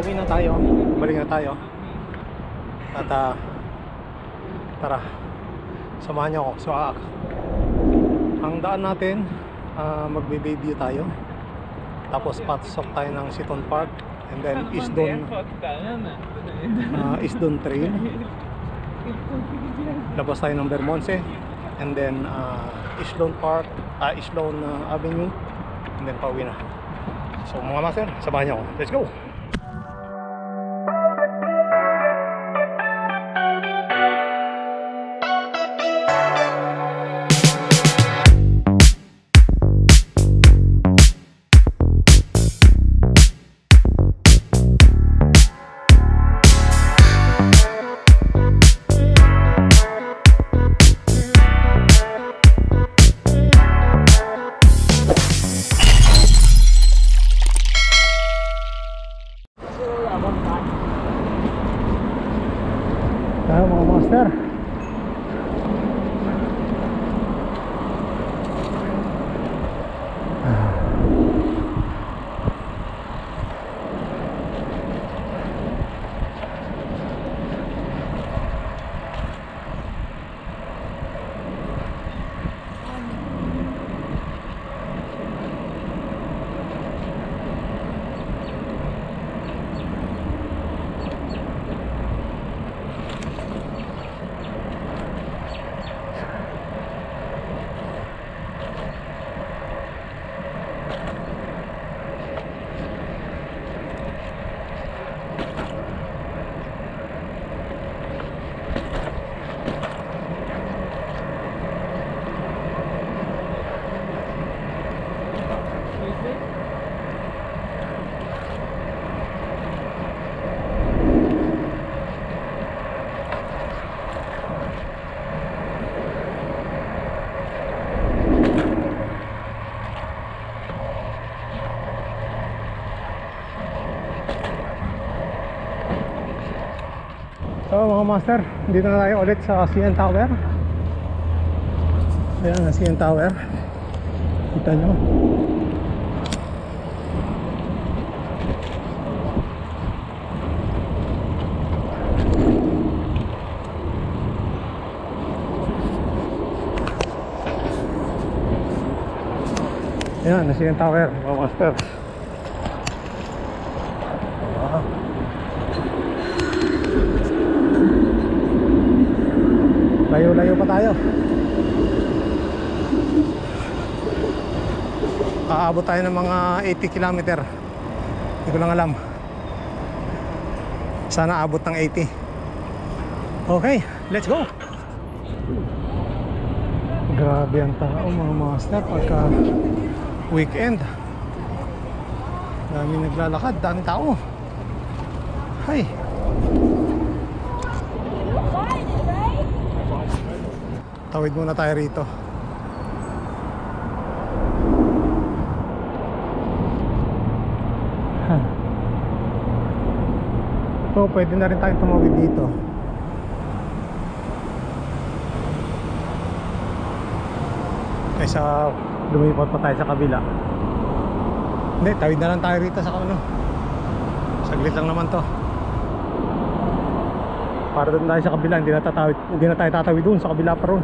pauwi na tayo. Balik na tayo. At tara, samahan niyo ako. So ang daan natin, magbe-view tayo. Tapos pasok tayo ng Seton Park. And then Isdon Trail. Labas tayo ng Bermondsey. And then Islone Park, Islone Avenue. And then pauwi na. So mga master, samahan niyo ako. Let's go! Tayo mga master. So mga master, dito na tayo ulit sa CN Tower. Ayan na CN Tower. Kita nyo. Ayan na CN Tower mga master. Layo-layo pa tayo. Aabot tayo ng mga 80 km. Hindi ko lang alam. Sana abot ng 80. Okay, let's go. Grabe ang tao mga master pagka weekend. Dami naglalakad, dami tao. Hay. Tawid muna tayo rito. So pwede na rin tayong tumawid dito. Kaysa lumipat pa tayo sa kabila. Hindi, tawid na lang tayo rito sa ano. Saglit lang naman to. Para doon tayo sa kabila, hindi na tayo tatawid doon sa kabila pa ron.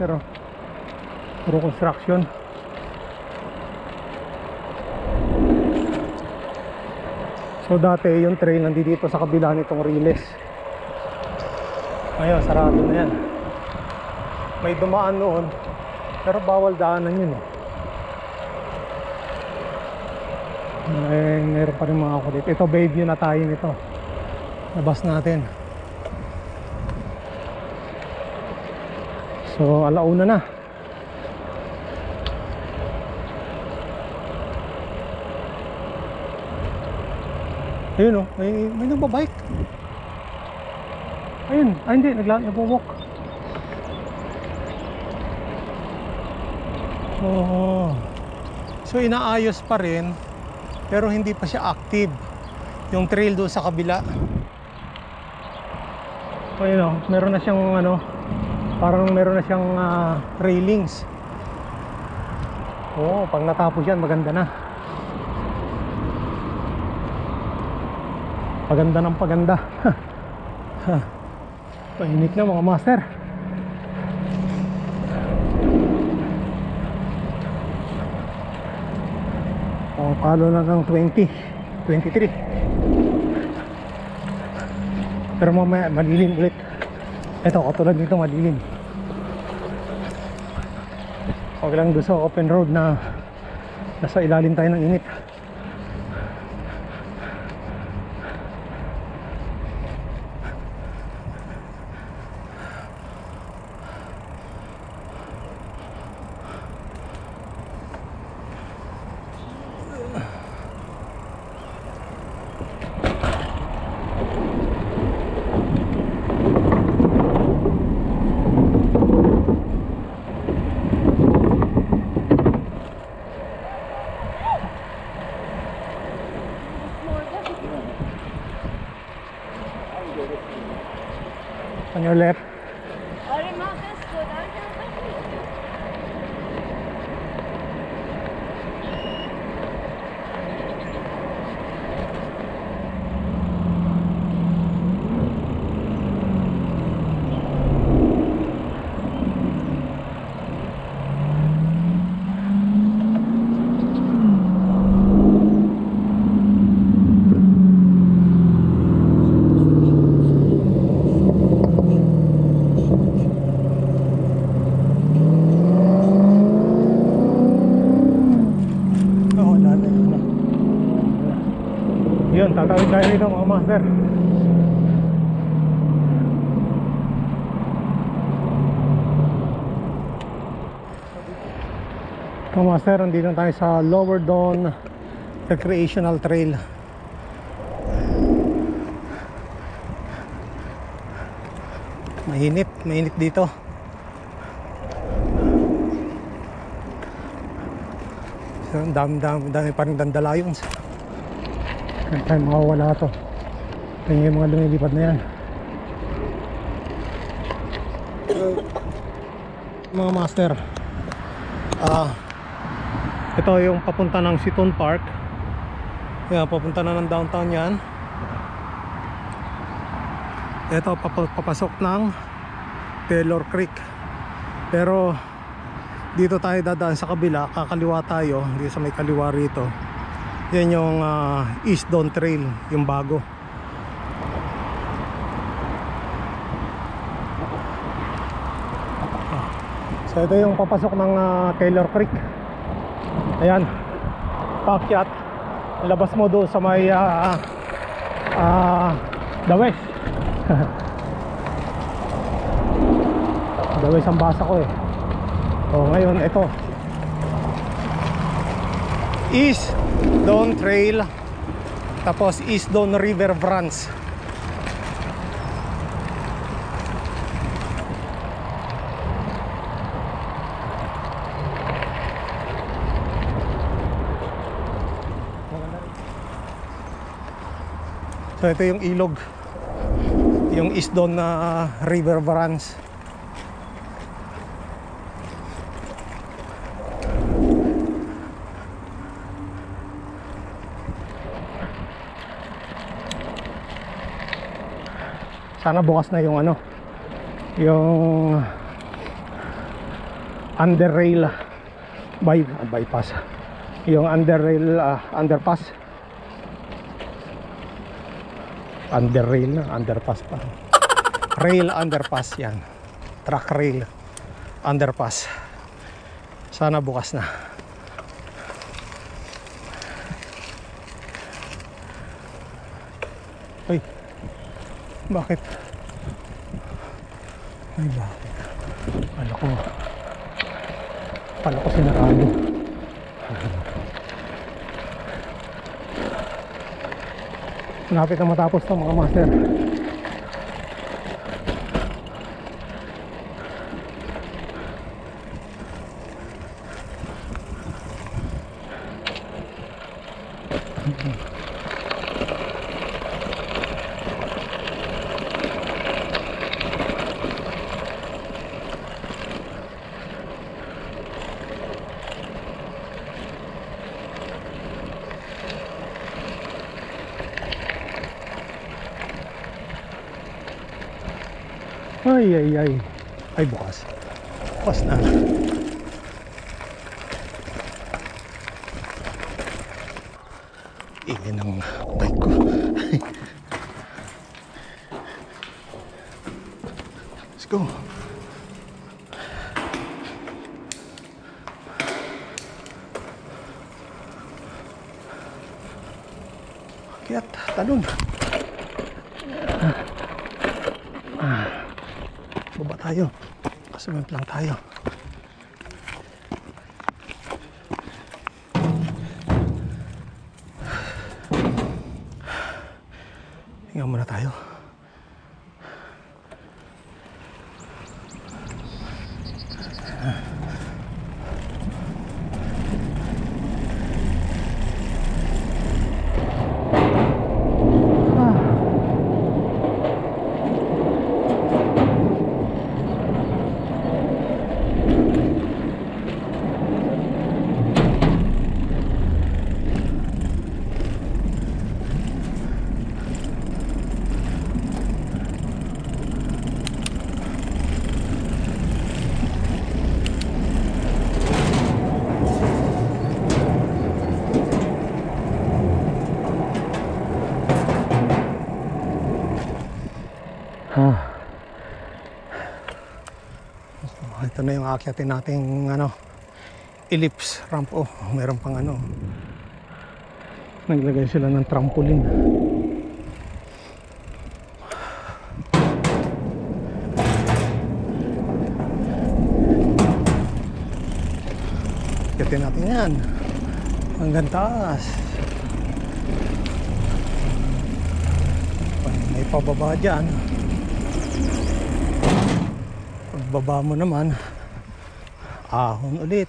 Pero puro construction. So dati yung trail nandito sa kabila nitong Riles. Ngayon sarado na yan. May dumaan noon pero bawal daanan yun eh. Meron pa rin mga kulit. Ito Bayview na tayo nito. Labas natin. So alauna na. Ayun o, may nagbabike. Ayun, hindi, nagpo-walk. So inaayos pa rin pero hindi pa siya active yung trail doon sa kabila. Ayun o, meron na siyang ano, parang meron na siyang railings. Oo, pag natapos yan maganda na. Paganda ng paganda. Mainit na mga master. Palo na ng 20, 23. Pero mamaya malilim ulit. Ito katulad nito malilim. Huwag lang doon sa open road na nasa ilalim tayo ng init. On your left. Yun, tatawid tayo dito mga master. Mga master, nandito tayo sa Lower Dawn Recreational Trail. Mainit dito. So, dami pa rin dandelions. Kaya tayo makawala ito. Ito yung mga lumilipad na yan. Mga master, ito yung papunta ng Seton Park. Kaya papunta na ng downtown yan. Ito papasok ng Taylor Creek. Pero dito tayo dadaan sa kabila. Kakaliwa tayo, hindi sa may kaliwa rito. Yan yung East Dawn Trail, yung bago. So ito yung papasok ng Taylor Creek. Ayan, paakyat. Labas mo doon sa may The West. The West ang basa ko eh. O ngayon ito East Dawn Trail, tapos East Dawn River Branch. So ito yung ilog, yung East Dawn River Branch. Sana bukas na yung ano, yung underrail bypass, yung underrail underpass. Underrail na, underpass pa. Rail underpass yan. Truck rail underpass. Sana bukas na. Uy, bakit? Ay, bakit? Pala ko sinarado. Lapit na matapos to mga master. Ay, ay, ay. Ay, bukas. Bukas na. Iyan ang bike ko. Let's go. Kaya talon. Baba tayo. Kasumap lang tayo. Hinga muna tayo. Ito na yung aakyatin nating ellipse ramp. Oh, meron pang naglagay sila ng trampoline. Akyatin natin yan hanggang taas. May pababa dyan. Pagbaba mo naman, ahon ulit.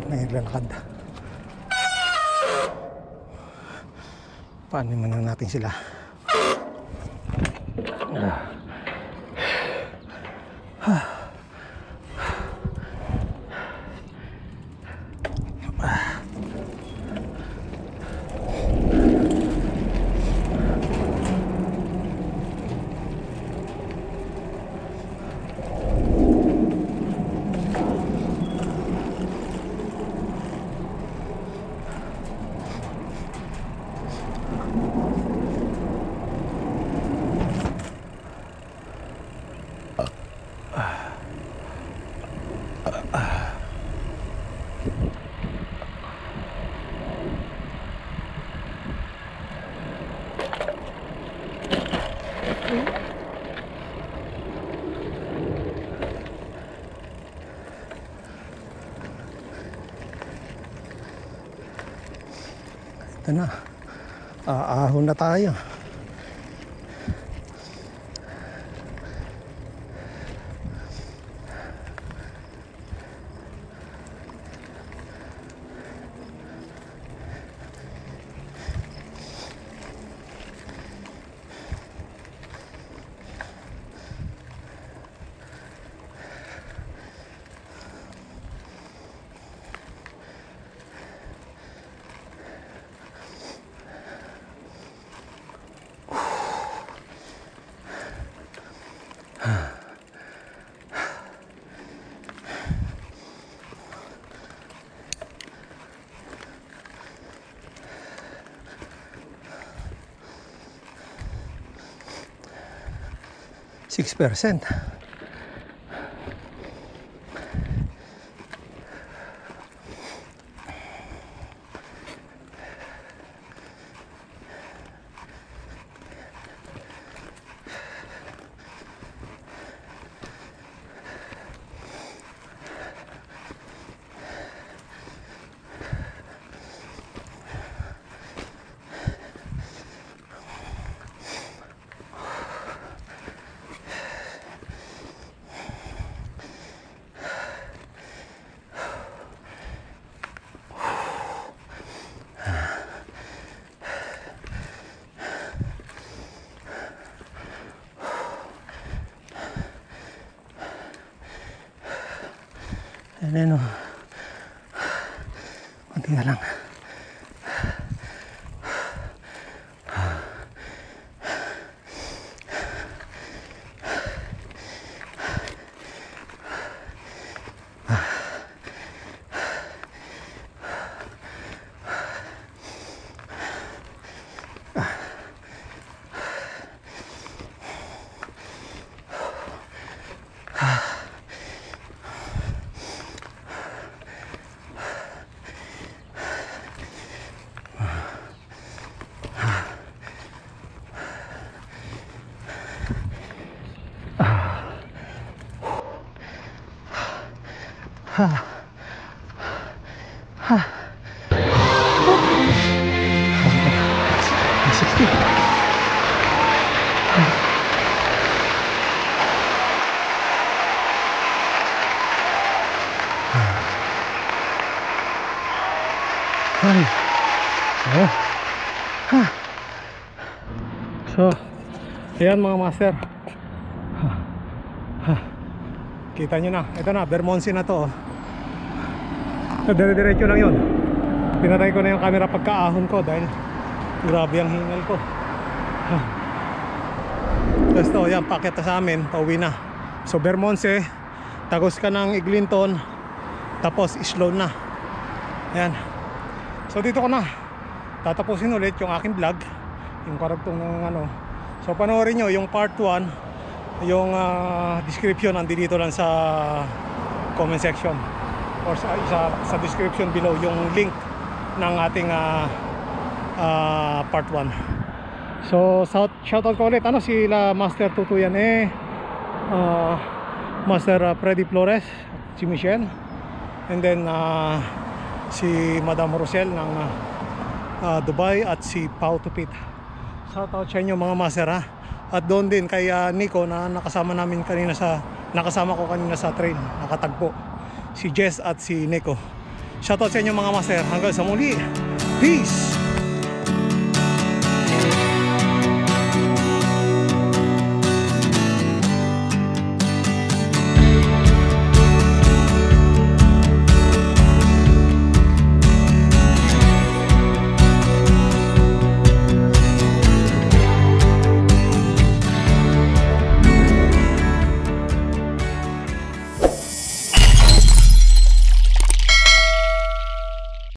Naglalakad. Paano naman natin sila? Ito na. Aahon na tayo. 6%. Ayan o. Kunti na lang. So, ayan mga master. Kita nyo na, ito na, Bermondsey na to. So, dire-diretso lang yun. Pinatay ko na yung camera pagkaahon ko dahil grabe ang hingal ko. Tapos to, yan, packet na sa amin, pauwi na. So Bermondsey, tagos ka ng Eglinton, tapos Sloan na. Yan. So dito ko na tatapusin ulit yung aking vlog, yung karagtong ng ano. So panoorin nyo yung part 1, yung description nandito lang sa comment section or sa description below, yung link ng ating part 1. So shoutout ko ulit sila Master Tutuyan Master Freddy Flores, si Michelle, and then si Madam Rosel ng Dubai, at si Pau Tupit. Shoutout sa inyo mga master ha. At doon din kay Nico na nakasama ko kanina sa train, nakatagpo, si Jess at si Nico. Shoutout sa inyo mga master. Hanggang sa muli, peace.